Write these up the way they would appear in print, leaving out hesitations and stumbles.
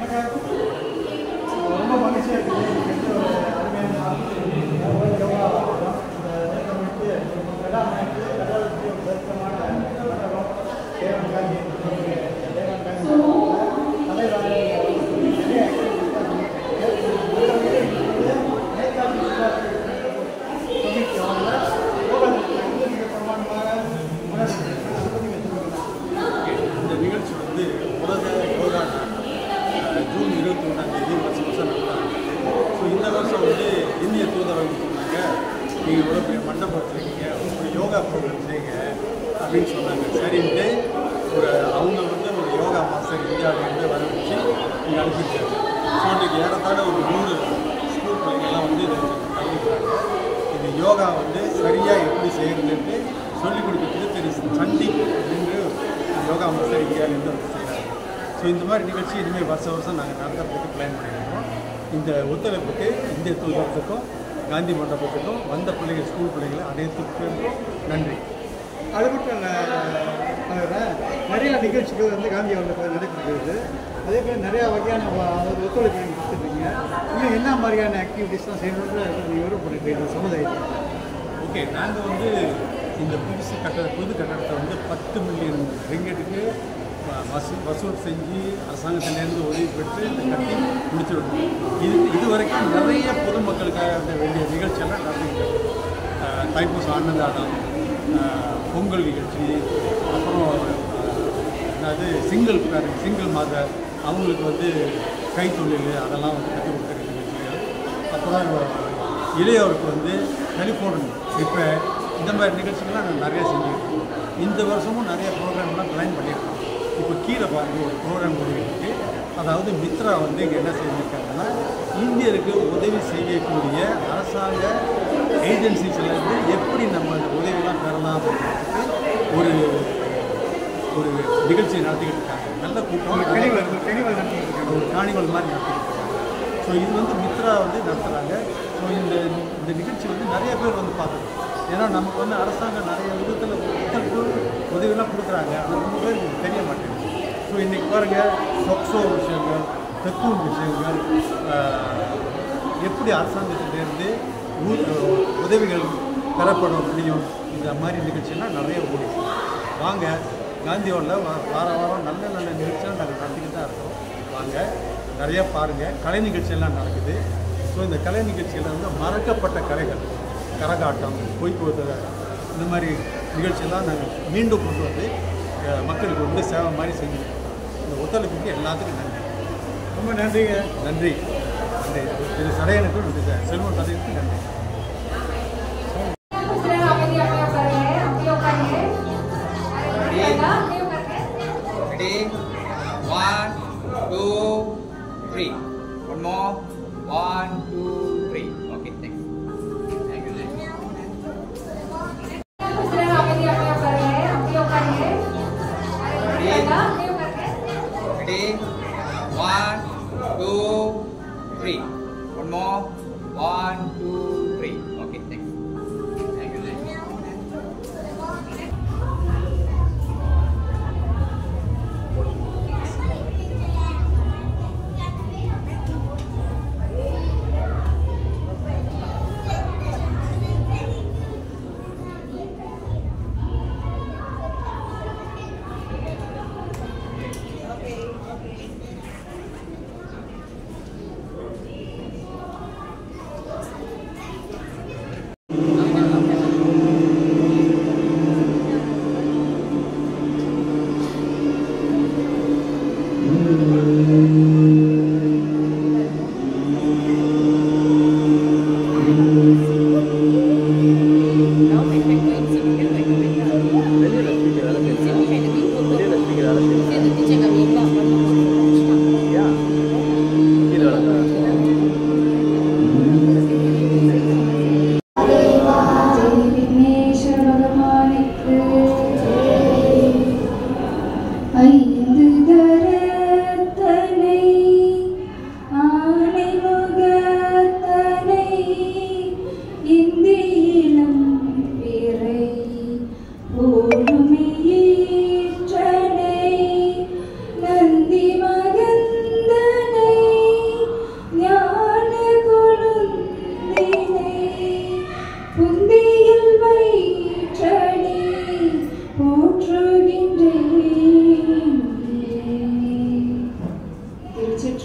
ரொம்ப மகிழ்ச்சியாக இருக்குது. எனக்கு ஒரு அருமையான யோகா இந்த நேரத்துக்கு வேளாண்மைக்கு கடவுளுக்கு ஒரு தரிசனமான மண்டபம் தேவன் காந்தி இந்த நிகழ்ச்சி வந்து உலக யோகா ஜூன் 21 வருஷம் நடத்துகிறாங்க. ஸோ இந்த வருஷம் வந்து இந்திய தூதரகம் சொன்னாங்க, நீங்கள் இவ்வளோ பெரிய மண்டபத்தில் இருக்கீங்க, ஒரு யோகா ப்ரோக்ராம் செய்யுங்க அப்படின்னு சொன்னாங்க. சரின்ட்டு அவங்க வந்து ஒரு யோகா மாஸ்டர் இந்தியாவிலேருந்து வர வச்சு இங்கே அனுப்பிச்சாங்க. ஸோ இன்றைக்கி ஏறத்தாழ ஒரு 100 ஸ்கூல் பிள்ளைங்கள்லாம் வந்து இதை கலந்துக்கிறாங்க. இந்த யோகா வந்து சரியாக எப்படி செய்கிறதுன்ட்டு சொல்லிக் கொடுக்கறதுக்கு திரு சண்டி அப்படின்ற யோகா மாஸ்டர் இந்தியாவிலேருந்து வந்து செய்கிறாங்க. ஸோ இந்த மாதிரி நிகழ்ச்சி இனிமேல் வருஷம் நாங்கள் நடத்துறதுக்கு பிளான் பண்ணியிருக்கோம். இந்த ஒத்துழைப்புக்கு இந்திய தூதரகத்துக்கும் காந்தி மண்டபத்துக்கும் வந்த பிள்ளைகள் ஸ்கூல் பிள்ளைகளை அனைத்துக்கும் நன்றி. அது மட்டும் நிறையா நிகழ்ச்சிகள் வந்து காந்தி அவர்களுக்கு நடைபெறுகிறது. அதே போல் நிறையா வகையான ஒத்துழைப்பு நீங்கள் கொடுத்துருக்கீங்க. இன்னும் என்ன மாதிரியான ஆக்டிவிட்டீஸ்லாம் செய்யணுன்ற நீங்கள் விருப்பப்படுறீங்க சமுதாயத்தில்? ஓகே, நாங்கள் வந்து இந்த புது கட்டடத்தை வந்து 10 மில்லியன் ரிங்கெட்டுக்கு வசூல் செஞ்சு அரசாங்கத்திலேருந்து உதவி பெற்று இந்த கட்டி முடிச்சிருக்கோம். இது வரைக்கும் நிறைய பொதுமக்களுக்காக வேண்டிய நிகழ்ச்சியெல்லாம் நடந்துக்கிட்டு தைப்பூசம் அன்னதானம், பொங்கல் நிகழ்ச்சி, அப்புறம் அதாவது சிங்கிள் மாதர் அவங்களுக்கு வந்து கைத்தொழில் அதெல்லாம் வந்து கற்றுக் கொடுக்குற நிகழ்ச்சிகள், அப்புறம் இளையோருக்கு வந்து டெலிஃபோன் இப்போ இந்த மாதிரி நிகழ்ச்சிகள்லாம் நாங்கள் நிறையா செஞ்சுருக்கோம். இந்த வருஷமும் நிறைய ப்ரோக்ராம்லாம் பிளான் பண்ணியிருக்கோம். இப்போ கீழே பாருங்கள் ஒரு ப்ரோக்ராம் முடிவிருக்கு. அதாவது மித்ரா வந்து இங்கே என்ன செஞ்சுருக்காங்கன்னா, இந்தியருக்கு உதவி செய்யக்கூடிய அரசாங்க ஏஜென்சிஸ்லேருந்து எப்படி நம்ம அந்த உதவியெல்லாம் பெறலாம் அப்படின்றதுக்கு ஒரு ஒரு நிகழ்ச்சி நடத்திக்கிட்டு இருக்காங்க. நல்ல கூட்டம், ஒரு காணிவல் மாதிரி நடத்திக்கிட்டு இருக்காங்க. ஸோ இது வந்து மித்ரா வந்து நடத்துகிறாங்க. ஸோ இந்த நிகழ்ச்சி வந்து நிறைய பேர் வந்து பார்த்துருக்கோம். ஏன்னா நமக்கு வந்து அரசாங்கம் நிறைய விதத்தில் உதவியெல்லாம் கொடுக்குறாங்க. அது ரொம்ப பேருக்கு தெரிய மாட்டேங்குது. ஸோ இன்றைக்கி பாருங்கள், சொக்ஸோ விஷயங்கள், தெக்கூன் விஷயங்கள், எப்படி அரசாங்கத்திலேருந்து உதவிகள் பெறப்பட முடியும், இந்த மாதிரி நிகழ்ச்சியெல்லாம் நிறைய ஓடிச்சு. வாங்க, காந்தியோவில் வாரம் நல்ல நிகழ்ச்சியெல்லாம் நாங்கள் நடத்திக்கிட்டு தான் இருக்கோம். வாங்க, நிறையா பாருங்கள். கலை நிகழ்ச்சியெல்லாம் நடக்குது. ஸோ இந்த கலை நிகழ்ச்சியில் வந்து மறக்கப்பட்ட கலைகள், கரகாட்டம், பொய்க்குவதை, இந்த மாதிரி நிகழ்ச்சியெல்லாம் நாங்கள் மீண்டும் கொண்டு வந்து மக்களுக்கு வந்து சேவை மாதிரி செஞ்சுருக்கோம். இந்த ஒத்துழைப்புக்கு எல்லாத்துக்கும் நன்றி. ரொம்ப நன்றிங்க. நன்றி. திரு சடையனுக்கும் நன்றி சார், செல்வம் சடையனுக்கும் நன்றி. Ready? 1, 2, 3. One more. 1, 2, 3. Okay, thanks. Thank you. Ready? 1, 2, 3. One more. 1, 2, 3. Okay, thanks. Thank you.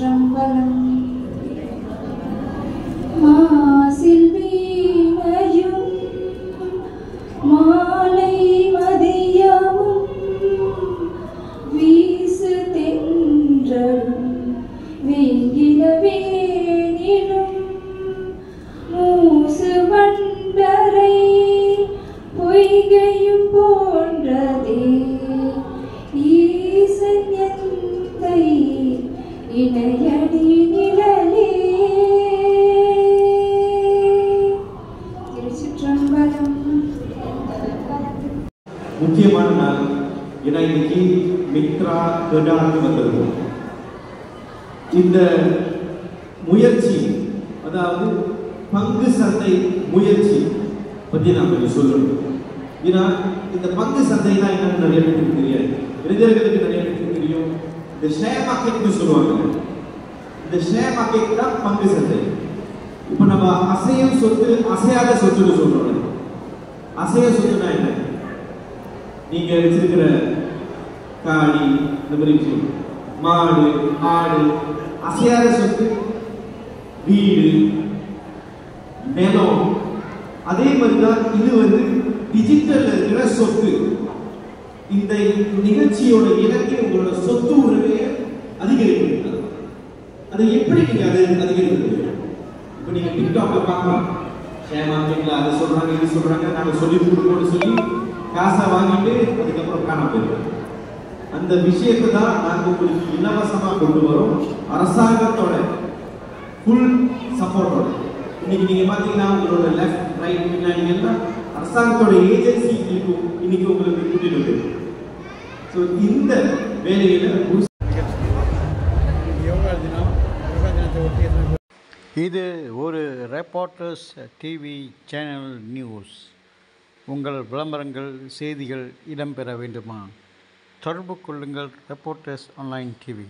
திருச்சிற்றம்பலம். மாசில் வீணையும் மாலை மதியமும் வீசு தென்றலும் வேங்கில வேணிலும் மூசு மண்டரை பொய்கையும் போன்றதே ஈசன் எந்தை இணையடி நிழலே. திருச்சிற்றம்பலம். முக்கியமான நாள். ஏன்னா இன்னைக்கு மித்ரா கடான்னு வந்திருக்கும். இந்த முயற்சி, அதாவது பங்கு சந்தை முயற்சி பற்றி நான் கொஞ்சம் சொல்லணும். ஏன்னா இந்த பங்கு சந்தைனா என்னன்னு நிறைய பேருக்கு தெரியாது, இளைஞர்களுக்கு நிறைய பேருக்கு தெரியும். இந்த ஷேர் மார்க்கெட்னு சொல்லுவாங்க. இந்த ஷேர் மார்க்கெட் தான் பங்கு சந்தை. இப்போ நம்ம அசையும் சொத்து அசையாத சொத்துன்னு சொல்றோம். அசைய சொத்துனா என்ன? நீங்க வச்சிருக்கிற காளி, இந்த மாதிரி மாடு, ஆடு, அசையாத சொத்து, வீடு, நிலம். அதே மாதிரிதான் இது வந்து டிஜிட்டல்ல இருக்கிற சொத்து. இந்த நிகழ்ச்சியோட இலக்கை உங்களோட சொத்து உரிமையை அதிகரிக்கிறது. அதை எப்படி நீங்க அதை அதிகரிக்கிறது? இப்ப நீங்க டிக்டாக்ல பார்க்கலாம், ஷேர் மார்க்கெட்ல அதை சொல்றாங்க, இது சொல்றாங்க, நாங்க சொல்லி கொடுக்கணும்னு சொல்லி காசை வாங்கிட்டு அதுக்கப்புறம் காண போயிருக்கோம். அந்த விஷயத்தை தான் நாங்கள் உங்களுக்கு இலவசமாக கொண்டு வரோம், அரசாங்கத்தோட ஃபுல் சப்போர்ட்டோட. இன்னைக்கு நீங்க பாத்தீங்கன்னா உங்களோட லெஃப்ட் ரைட் பின்னாடி எல்லாம் அரசாங்கத்தோட ஏஜென்சி இன்னைக்கு உங்களுக்கு கூட்டிட்டு வருது. ஸோ இந்த வேலையில யோகா தினத்தை ஒட்டி இது ஒரு ரெப்போர்ட்டர்ஸ் டிவி சேனல் நியூஸ். உங்கள் விளம்பரங்கள், செய்திகள் இடம்பெற வேண்டுமா? தொடர்பு கொள்ளுங்கள் ரெப்போர்ட்டர்ஸ் ஆன்லைன் டிவி.